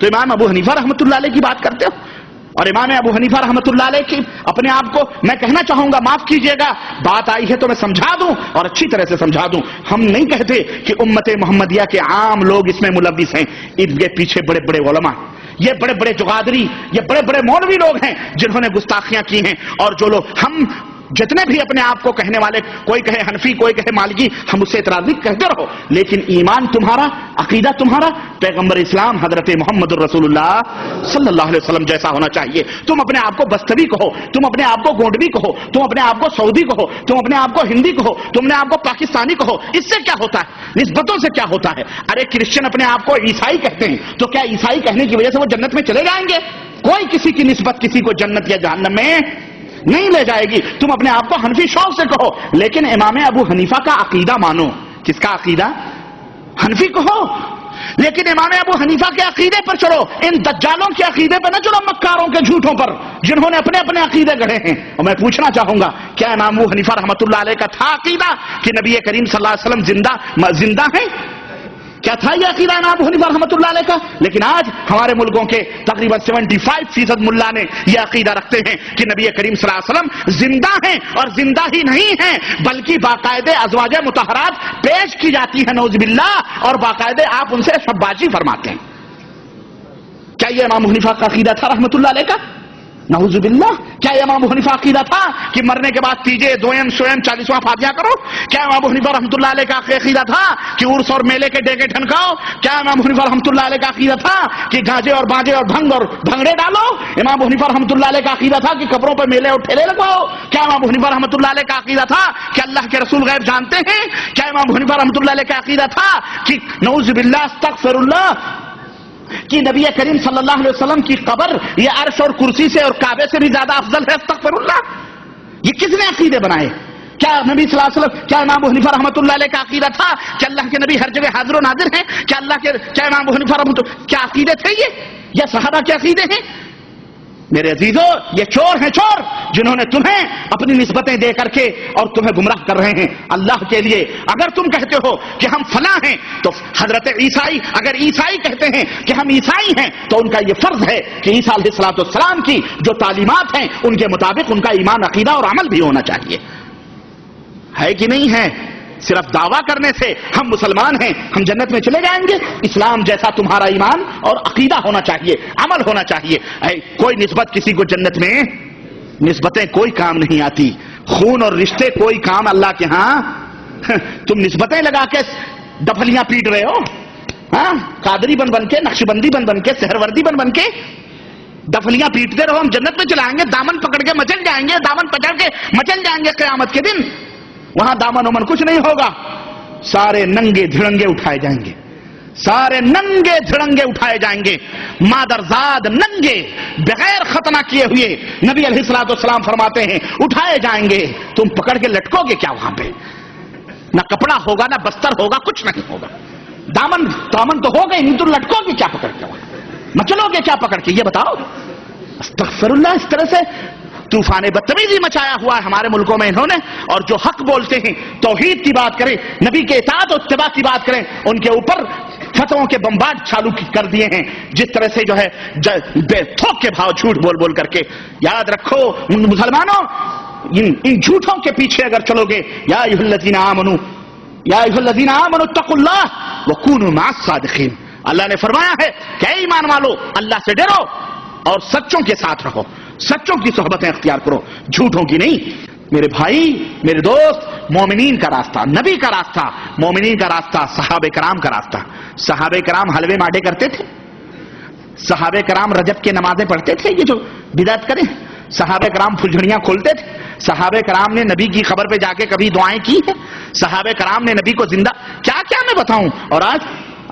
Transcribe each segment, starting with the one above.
تو امام ابو حنیفہ رحمۃ اللہ علیہ کی بات کرتے ہو. اور امام ابو حنیفہ رحمۃ اللہ علیہ کی اپنے آپ کو میں کہنا چاہوں گا، معاف کیجئے گا، بات آئی ہے تو میں سمجھا دوں اور اچھی طرح سے سمجھا دوں. ہم نہیں کہتے کہ امت محمدیہ کے عام لوگ اس میں ملوث ہیں. ان کے پیچھے بڑے بڑے علماء، یہ بڑے بڑے جغادری، یہ بڑے بڑے مولوی لوگ ہیں جنہوں نے گستاخیاں کی ہیں. اور جو لوگ، ہم جتنے بھی اپنے آپ کو کہنے والے، کوئی کہے حنفی، کوئی کہے مالکی، ہم اس سے اعتراض نہیں، کہتے رہو، لیکن ایمان تمہارا، عقیدہ تمہارا پیغمبر اسلام حضرت محمد الرسول اللہ صلی اللہ علیہ وسلم جیسا ہونا چاہیے. تم اپنے آپ کو بستوی کہو، تم اپنے آپ کو گونڈوی کہو، تم اپنے آپ کو سعودی کہو، تم اپنے آپ کو ہندی کہو، تم اپنے آپ کو پاکستانی کہو، اس سے کیا ہوتا ہے؟ نسبتوں سے کیا ہوتا ہے؟ ارے کرسچن اپنے آپ کو عیسائی کہتے ہیں، تو کیا عیسائی کہنے کی وجہ سے وہ جنت میں چلے جائیں گے؟ کوئی کسی کی نسبت کسی کو جنت یا جہنم میں نہیں لے جائے گی. تم اپنے آپ کو حنفی شوق سے کہو، لیکن امام ابو حنیفہ کا عقیدہ مانو. کس کا عقیدہ؟ حنفی کہو، لیکن امام ابو حنیفہ کے عقیدے پر چلو. ان دجالوں کے عقیدے پر نہ چلو، مکاروں کے جھوٹوں پر، جنہوں نے اپنے اپنے عقیدے گڑھے ہیں. اور میں پوچھنا چاہوں گا، کیا امام ابو حنیفہ رحمۃ اللہ علیہ کا تھا عقیدہ کہ نبی کریم صلی اللہ علیہ وسلم زندہ ہیں؟ کیا تھا یہ عقیدہ امام ابو حنیفہ رحمۃ اللہ علیہ کا؟ لیکن آج ہمارے ملکوں کے تقریباً 75% ملا نے یہ عقیدہ رکھتے ہیں کہ نبی کریم صلی اللہ علیہ وسلم زندہ ہیں، اور زندہ ہی نہیں ہیں بلکہ باقاعدہ ازواج مطہرات پیش کی جاتی ہیں نعوذ باللہ، اور باقاعدہ آپ ان سے شباشی فرماتے ہیں. کیا یہ امام ابو حنیفہ کا عقیدہ تھا رحمۃ اللہ علیہ کا؟ نعوذ باللہ. کیا امام ابو حنیفہ عقیدہ تھا کہ مرنے کے بعد تیجے دویم سویم 40واں فاتحہ کرو؟ کیا امام ابو حنیفہ رحمۃ اللہ علیہ کا عقیدہ تھا کہ عرس اور میلے کے ڈیگے ٹھنکاؤ؟ کیا امام ابو حنیفہ رحمۃ اللہ علیہ کا عقیدہ تھا کہ گاجے اور باجے اور بھنگ اور بھنگڑے ڈالو؟ امام ابو حنیفہ رحمۃ اللہ علیہ کا عقیدہ تھا کہ قبروں پر میلے اور ٹھیلے لگواؤ؟ کیا امام ابو حنیفہ رحمۃ اللہ علیہ کا عقیدہ تھا کہ اللہ کے رسول غیب جانتے ہیں؟ کیا امام ابو حنیفہ رحمۃ اللہ علیہ کا عقیدہ تھا کہ نعوذ باللہ استغفر اللہ کہ نبی کریم صلی اللہ علیہ وسلم کی قبر یہ عرش اور کرسی سے اور کعبے سے بھی زیادہ افضل ہے؟ استغفر اللہ. یہ کس نے عقیدے بنائے؟ کیا نبی صلی اللہ علیہ وسلم، کیا امام ابو حنیفہ رحمۃ اللہ علیہ کا عقیدہ تھا کہ اللہ کے نبی ہر جگہ حاضر و ناظر ہیں؟ کیا امام ابو حنیفہ رحمۃ اللہ کیا عقیدے تھے یہ صحابہ کے عقیدے ہیں؟ میرے عزیزو، یہ چور ہیں، چور جنہوں نے تمہیں اپنی نسبتیں دے کر کے اور تمہیں گمراہ کر رہے ہیں. اللہ کے لیے اگر تم کہتے ہو کہ ہم فلاں ہیں تو حضرت عیسائی، اگر عیسائی کہتے ہیں کہ ہم عیسائی ہیں تو ان کا یہ فرض ہے کہ عیسیٰ علیہ الصلوۃ والسلام کی جو تعلیمات ہیں ان کے مطابق ان کا ایمان، عقیدہ اور عمل بھی ہونا چاہیے. ہے کہ نہیں ہے؟ صرف دعویٰ کرنے سے ہم مسلمان ہیں، ہم جنت میں چلے جائیں گے؟ اسلام جیسا تمہارا ایمان اور عقیدہ ہونا چاہیے، عمل ہونا چاہیے. کوئی نسبت کسی کو جنت میں، نسبتیں کوئی کام نہیں آتی، خون اور رشتے کوئی کام اللہ کے ہاں. تم نسبتیں لگا کے ڈفلیاں پیٹ رہے ہو، ہاں، قادری بن کے، نقشبندی بن کے، سہروردی بن کے ڈفلیاں پیٹتے رہو. ہم جنت میں چلائیں گے، دامن پکڑ کے مچل جائیں گے، دامن پکڑ کے مچل جائیں گے قیامت کے دن. وہاں دامن ومن کچھ نہیں ہوگا، سارے ننگے دھڑنگے اٹھائے جائیں گے، سارے ننگے دھڑنگے اٹھائے جائیں گے، مادرزاد ننگے بغیر ختنہ کیے ہوئے. نبی علیہ الصلوۃ والسلام فرماتے ہیں اٹھائے جائیں گے. تم پکڑ کے لٹکو گے کیا وہاں پہ؟ نہ کپڑا ہوگا، نہ بستر ہوگا، کچھ نہیں ہوگا. دامن تو ہوگا ہی نہیں، تم لٹکو گے کیا پکڑ کے؟ مچلو گے کیا پکڑ کے؟ یہ بتاؤ. استغفر اللہ. اس طرح سے طوفان بدتمیزی مچایا ہوا ہے ہمارے ملکوں میں انہوں نے. اور جو حق بولتے ہیں، توحید کی بات کریں، نبی کے اطاعت و اتباع کی بات کریں، ان کے اوپر فتووں کے بمبارڈ چالو کر دیے ہیں جس طرح سے جو ہے بے تھوک کے بھاؤ جھوٹ بول کر کے. یاد رکھو مسلمانوں، ان جھوٹوں کے پیچھے اگر چلو گے، یا ایھا الذین آمنوا، یا ایھا الذین آمنوا اتقوا اللہ وکونوا مع الصادقین. اللہ نے فرمایا ہے کہ اے ایمان والو، اللہ سے ڈرو اور سچوں کے ساتھ رہو، سچوں کی صحبتیں اختیار کرو، جھوٹوں کی نہیں. میرے بھائی، میرے دوست، مومنین کا راستہ، نبی کا راستہ، مومنین کا راستہ، صحابہ کرام کا راستہ. صحابہ کرام حلوے ماڈے کرتے تھے، صحابہ کرام رجب کے نمازیں پڑھتے تھے، یہ جو بدعت کریں. صحابہ کرام پھلجھڑیاں کھولتے تھے. صحابہ کرام نے نبی کی قبر پہ جا کے کبھی دعائیں کی ہیں. صحابہ کرام نے نبی کو زندہ، کیا کیا میں بتاؤں. اور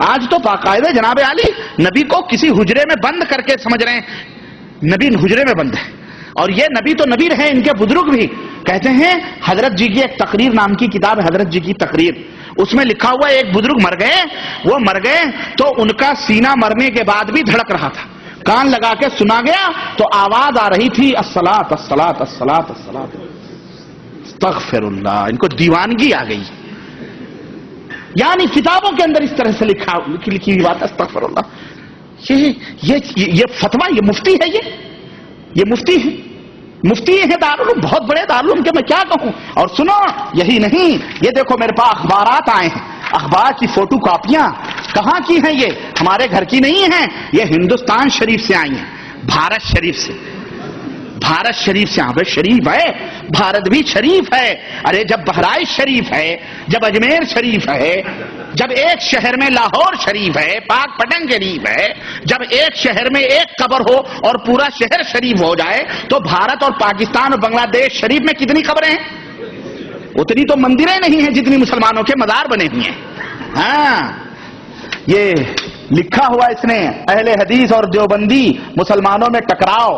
آج تو باقاعدہ جناب علی نبی کو کسی حجرے میں بند کر کے سمجھ رہے ہیں نبی حجرے میں بند ہے. اور یہ نبی تو نبی رہے، ان کے بزرگ بھی کہتے ہیں. حضرت جی کی ایک تقریر نام کی کتاب ہے، حضرت جی کی تقریر، اس میں لکھا ہوا ہے ایک بزرگ مر گئے. وہ مر گئے تو ان کا سینہ مرنے کے بعد بھی دھڑک رہا تھا. کان لگا کے سنا گیا تو آواز آ رہی تھی الصلاۃ الصلاۃ الصلاۃ الصلاۃ. استغفر اللہ. ان کو دیوانگی آ گئی. یعنی کتابوں کے اندر اس طرح سے لکھی ہوئی بات. استغفر اللہ. یہ فتویٰ، یہ مفتی ہے، یہ مفتی ہے، مفتی ہیں دارالعلوم، بہت بڑے دارالعلوم کے، میں کیا کہوں. اور سنو، یہی نہیں، یہ دیکھو میرے پاس اخبارات آئے ہیں، اخبار کی فوٹو کاپیاں کہاں کی ہیں؟ یہ ہمارے گھر کی نہیں ہیں، یہ ہندوستان شریف سے آئی ہیں، بھارت شریف سے. بھارت شریف سے. ہاں شریف ہے، بھارت بھی شریف ہے. ارے جب بہرائچ شریف ہے، جب اجمیر شریف ہے، جب ایک شہر میں لاہور شریف ہے، پاک پٹن شریف ہے، جب ایک شہر میں ایک قبر ہو اور پورا شہر شریف ہو جائے، تو بھارت اور پاکستان اور بنگلہ دیش شریف میں کتنی قبریں ہیں؟ اتنی تو مندریں نہیں ہیں جتنی مسلمانوں کے مزار بنے ہوئے ہیں. ہاں، یہ لکھا ہوا اس نے، اہل حدیث اور دیوبندی مسلمانوں میں ٹکراؤ.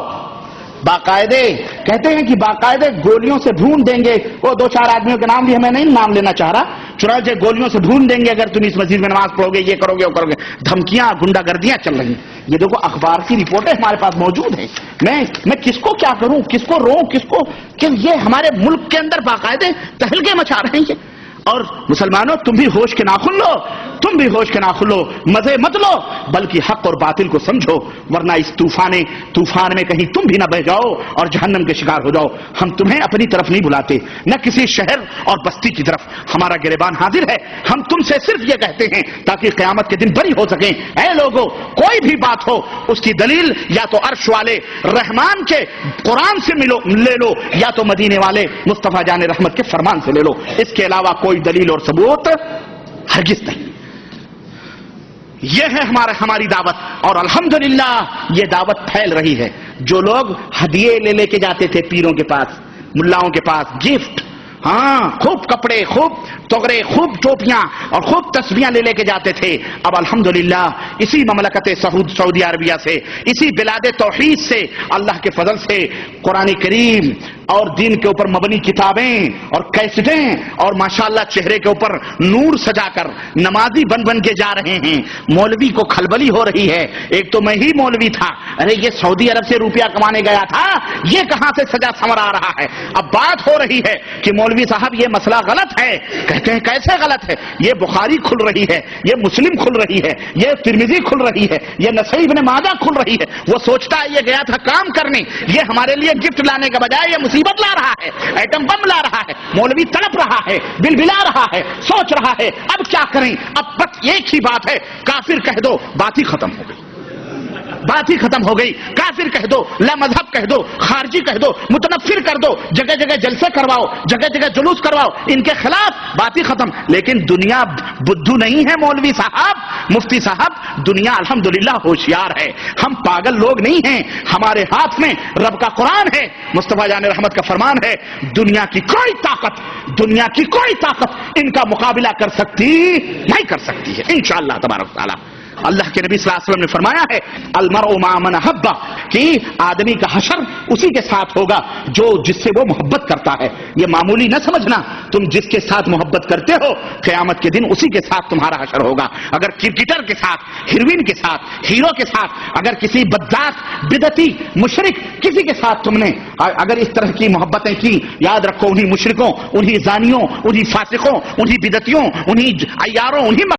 باقاعدے کہتے ہیں کہ باقاعدے گولیوں سے ڈھونڈ دیں گے. وہ دو چار آدمیوں کے نام لیے، میں نہیں نام لینا چاہ رہا. چنانچہ گولیوں سے ڈھونڈ دیں گے اگر تم اس مسجد میں نماز پڑھو گے، یہ کرو گے، وہ کرو گے. دھمکیاں، گنڈا گردیاں چل رہی ہیں. یہ دیکھو اخبار کی رپورٹیں ہمارے پاس موجود ہیں. میں کس کو کیا کروں، کس کو رو، کس کو کہ یہ ہمارے ملک کے اندر باقاعدے تہلکے مچا رہے ہیں یہ. اور مسلمانوں، تم بھی ہوش کے ناخن لو، تم بھی ہوش کے ناخن لو، مزے مت لو، بلکہ حق اور باطل کو سمجھو، ورنہ اس طوفان میں کہیں تم بھی نہ بہ جاؤ اور جہنم کے شکار ہو جاؤ. ہم تمہیں اپنی طرف نہیں بلاتے، نہ کسی شہر اور بستی کی طرف. ہمارا گریبان حاضر ہے. ہم تم سے صرف یہ کہتے ہیں تاکہ قیامت کے دن بری ہو سکیں. اے لوگوں، کوئی بھی بات ہو، اس کی دلیل یا تو عرش والے رحمان کے قرآن سے لے لو، یا تو مدینے والے مصطفیٰ جان رحمت کے فرمان سے لے لو. اس کے علاوہ کوئی دلیل اور ثبوت ہرگز نہیں. یہ ہے ہماری دعوت، اور الحمدللہ یہ دعوت پھیل رہی ہے. جو لوگ ہدیے لے کے جاتے تھے پیروں کے پاس، ملاؤں کے پاس، گفٹ، ہاں، خوب کپڑے، خوب تغرے، خوب ٹوپیاں اور خوب تسبیحاں لے کے جاتے تھے، اب الحمدللہ اسی مملکت سعودی عربیہ سے، اسی بلاد توحید سے، اللہ کے فضل سے قرآن کریم اور دین کے اوپر مبنی کتابیں اور کیسٹیں اور ماشاءاللہ چہرے کے اوپر نور سجا کر نمازی بن کے جا رہے ہیں. مولوی کو کھلبلی ہو رہی ہے. ایک تو میں ہی مولوی تھا، ارے یہ سعودی عرب سے روپیہ کمانے گیا تھا، یہ کہاں سے سجا سنور آ رہا ہے. اب بات ہو رہی ہے کہ مولوی صاحب یہ مسئلہ غلط ہے. کہتے ہیں کیسے غلط ہے؟ یہ بخاری کھل رہی ہے، یہ مسلم کھل رہی ہے، یہ ترمذی کھل رہی ہے، یہ نسائی ابن ماجہ کھل رہی ہے. وہ سوچتا ہے یہ گیا تھا کام کرنے، یہ ہمارے لیے گفٹ لانے کے بجائے یہ مصیبت لا رہا ہے، ایٹم بم لا رہا ہے. مولوی تڑپ رہا ہے، بل بلا رہا ہے، سوچ رہا ہے اب کیا کریں. اب بس ایک ہی بات ہے، کافر کہہ دو، بات ہی ختم ہو گئی، بات ہی ختم ہو گئی. کافر کہہ دو، لا مذہب کہہ دو، خارجی کہہ دو، متنفر کر دو، جگہ جگہ جلسے کرواؤ، جگہ جگہ جلوس کرواؤ، ان کے خلاف، بات ہی ختم. لیکن دنیا بدھو نہیں ہے مولوی صاحب، مفتی صاحب. دنیا الحمدللہ ہوشیار ہے. ہم پاگل لوگ نہیں ہیں. ہمارے ہاتھ میں رب کا قرآن ہے، مصطفیٰ جان رحمت کا فرمان ہے. دنیا کی کوئی طاقت ان کا مقابلہ کر سکتی نہیں کر سکتی ہے انشاءاللہ تبارک تعالی. اللہ کے نبی صلی اللہ علیہ وسلم نے فرمایا ہے المرء مع من احب، کہ آدمی کا حشر اسی کے ساتھ ہوگا جس سے وہ محبت کرتا ہے. یہ معمولی نہ سمجھنا، تم جس کے ساتھ محبت کرتے ہو قیامت کے دن اسی کے ساتھ تمہارا حشر ہوگا. اگر کرکٹر کے ساتھ، ہیروین کے ساتھ، ہیرو کے ساتھ، اگر کسی بدذات، بدعتی، مشرک کسی کے ساتھ تم نے اگر اس طرح کی محبتیں کی، یاد رکھو انہی مشرکوں، انہی زانیوں، انہی فاسقوں، انہی بدعتیوں، انہی عیاروں، انہی